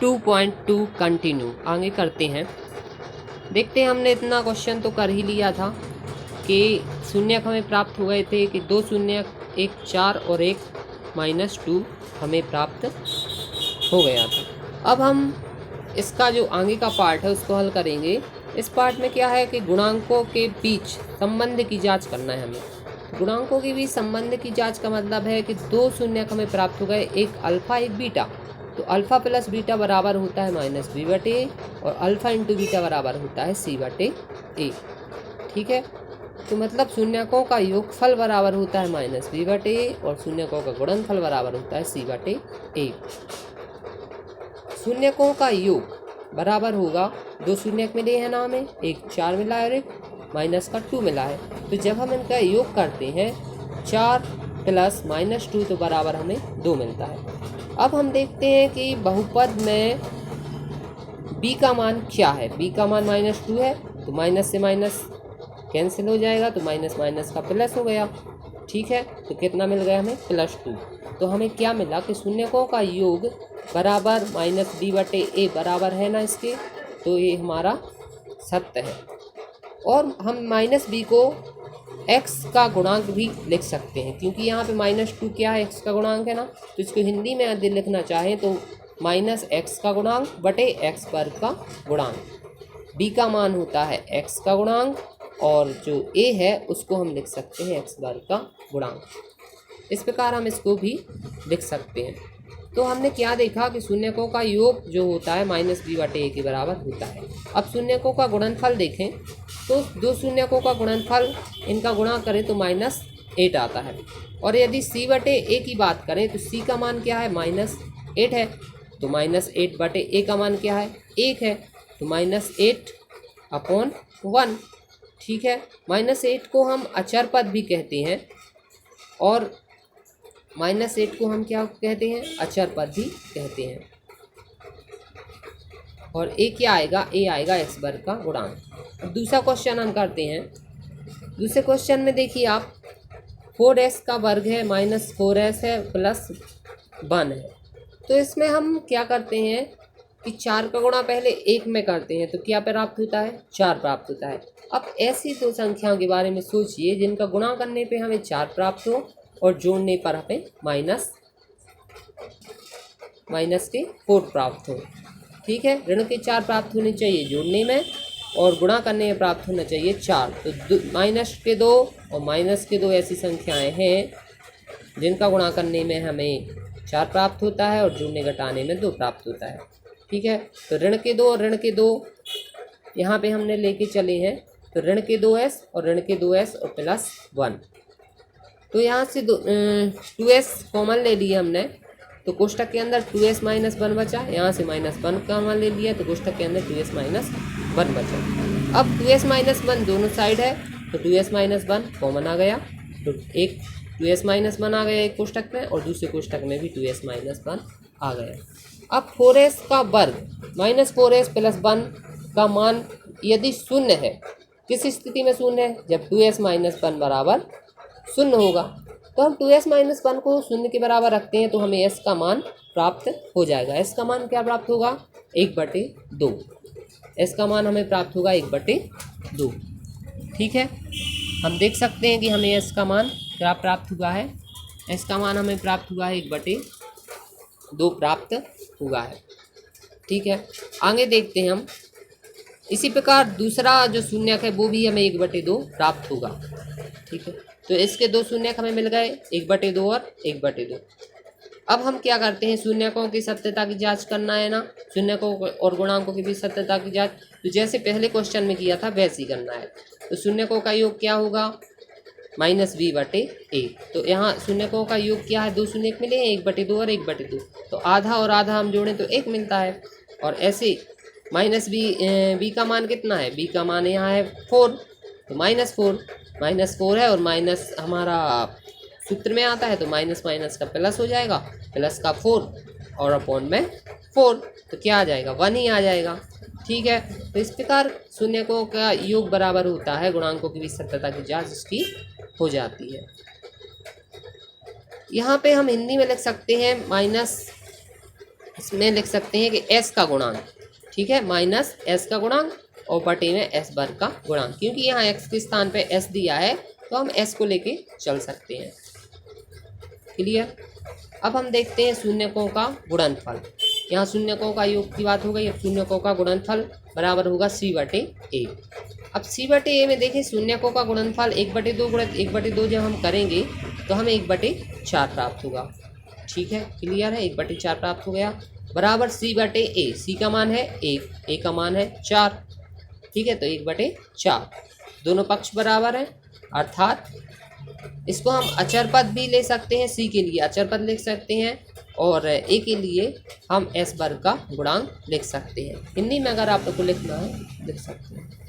2.2 continue आगे करते हैं। देखते हैं, हमने इतना क्वेश्चन तो कर ही लिया था कि शून्यक हमें प्राप्त हो गए थे कि 2 शून्यक, एक 4 और एक -2 हमें प्राप्त हो गया था। अब हम इसका जो आगे का पार्ट है उसको हल करेंगे। इस पार्ट में क्या है कि गुणांकों के बीच संबंध की जांच करना है हमें। गुणांकों के बीच संबंध की जांच का मतलब है कि 2 शून्यक हमें प्राप्त हो गए, एक अल्फ़ा एक बीटा। तो अल्फ़ा प्लस बीटा बराबर होता है -b/a और अल्फ़ा इंटू बीटा बराबर होता है c/a। ठीक है, तो मतलब शून्यकों का योगफल बराबर होता है -b/a और शून्यकों का गुणनफल बराबर होता है c/a। शून्यकों का योग बराबर होगा, 2 शून्यक मिले हैं ना हमें, एक 4 मिला है और एक -2 मिला है। तो जब हम इनका योग करते हैं 4 प्लस -2 तो बराबर हमें 2 मिलता है। अब हम देखते हैं कि बहुपद में b का मान क्या है। b का मान -2 है तो माइनस से माइनस कैंसिल हो जाएगा, तो माइनस माइनस का प्लस हो गया। ठीक है, तो कितना मिल गया हमें +2। तो हमें क्या मिला कि शून्यकों का योग बराबर -b/a बराबर है ना इसके, तो ये हमारा सत्य है। और हम -b को x का गुणांक भी लिख सकते हैं, क्योंकि यहाँ पे -2 क्या है, x का गुणांक है ना। तो इसको हिंदी में यदि लिखना चाहें तो -x का गुणांक बटे x वर्ग का गुणांक। b का मान होता है x का गुणांक और जो a है उसको हम लिख सकते हैं x वर्ग का गुणांक। इस प्रकार हम इसको भी लिख सकते हैं। तो हमने क्या देखा कि शून्यकों का योग जो होता है -b/a के बराबर होता है। अब शून्यकों का गुणनफल देखें तो 2 शून्यकों का गुणनफल इनका गुणा करें तो -8 आता है। और यदि c/a की बात करें तो c का मान क्या है, -8 है। तो -8/a का मान क्या है, 1 है। तो -8/1। ठीक है, -8 को हम अचर पद भी कहते हैं और -8 को हम क्या कहते हैं, अचर पद भी कहते हैं। और a क्या आएगा, a आएगा x वर्ग का गुणांक। अब दूसरा क्वेश्चन हम करते हैं। दूसरे क्वेश्चन में देखिए आप, 4s का वर्ग है -4s है +1 है। तो इसमें हम क्या करते हैं कि 4 का गुणा पहले 1 में करते हैं तो क्या प्राप्त होता है, 4 प्राप्त होता है। अब ऐसी 2 संख्याओं के बारे में सोचिए जिनका गुणा करने पे हमें 4 प्राप्त हो और जोड़ने पर हमें माइनस के 4 प्राप्त हो। ठीक है, ऋण के 4 प्राप्त होने चाहिए जोड़ने में और गुणा करने में प्राप्त होना चाहिए 4। तो -2 और -2 ऐसी संख्याएं हैं जिनका गुणा करने में हमें 4 प्राप्त होता है और जोड़ने घटाने में 2 प्राप्त होता है। ठीक है, तो ऋण के 2 और ऋण के 2 यहाँ पे हमने लेके चले हैं। तो ऋण के 2s और ऋण के 2s और +1। तो यहाँ से 2s कॉमन ले लिए हमने, तो कोष्ठक के अंदर 2s - 1 बचा। यहाँ से -1 कॉमन ले लिया तो कोष्ठक के अंदर 2s - 1 बचा। अब 2s - 1 दोनों साइड है तो 2s - 1 कॉमन आ गया। तो एक 2s - 1 आ गया एक कोष्ठक में और दूसरे कोष्ठक में भी 2s - 1 आ गया। अब 4s का वर्ग -4s + 1 का मान यदि शून्य है, किस स्थिति में शून्य है, जब 2s - 1 बराबर शून्य होगा। तो हम 2s - 1 को शून्य के बराबर रखते हैं तो हमें s का मान प्राप्त हो जाएगा। s का मान क्या प्राप्त होगा, 1/2। s का मान हमें प्राप्त होगा 1/2। ठीक है, हम देख सकते हैं कि हमें s का मान क्या प्राप्त हुआ है। s का मान हमें प्राप्त हुआ है 1/2 प्राप्त हुआ है। ठीक है, आगे देखते हैं हम। इसी प्रकार दूसरा जो शून्यक है वो भी हमें 1/2 प्राप्त होगा। ठीक है, तो इसके 2 शून्यक हमें मिल गए, 1/2 और 1/2। अब हम क्या करते हैं, शून्यकों की सत्यता की जांच करना है ना, शून्यकों और गुणांकों की भी सत्यता की जांच। तो जैसे पहले क्वेश्चन में किया था वैसे ही करना है। तो शून्यकों का योग क्या होगा, -b/a। तो यहाँ शून्यकों का योग क्या है, 2 शून्यक मिले हैं, 1/2 और 1/2। तो आधा और आधा हम जोड़ें तो 1 मिलता है। और ऐसे b का मान कितना है, b का मान यहाँ है 4। तो -4 है और माइनस हमारा सूत्र में आता है तो माइनस माइनस का प्लस हो जाएगा, प्लस का 4 और अपॉन में 4। तो क्या आ जाएगा, 1 ही आ जाएगा। ठीक है, तो इस प्रकार शून्यकों का योग बराबर होता है गुणांकों की भी सत्यता की जांच इसकी हो जाती है। यहाँ पे हम हिंदी में लिख सकते हैं इसमें लिख सकते हैं कि एस का गुणांक, ठीक है, माइनस एस का गुणांक और बटे में एस वर्ग का गुणांक, क्योंकि यहाँ एक्स के स्थान पे एस दिया है तो हम एस को लेके चल सकते हैं। क्लियर। अब हम देखते हैं शून्यकों का गुणनफल। यहाँ शून्यकों का योग की बात हो गई। अब शून्यकों का गुणनफल बराबर होगा सी बटे ए। अब सी बटे ए में देखें शून्यकों का गुणनफल 1/2 गुणित 1/2 जब हम करेंगे तो हमें 1/4 प्राप्त होगा। ठीक है, क्लियर है, 1/4 प्राप्त हो गया बराबर सी बटे ए। सी का मान है 1, ए का मान है 4। ठीक है, तो 1/4 दोनों पक्ष बराबर हैं, अर्थात इसको हम अचर पद भी ले सकते हैं। सी के लिए अचर पद लिख सकते हैं और ए के लिए हम एस वर्ग का गुणांक लिख सकते हैं। हिंदी में अगर आप लोग को लिखना है लिख सकते हैं।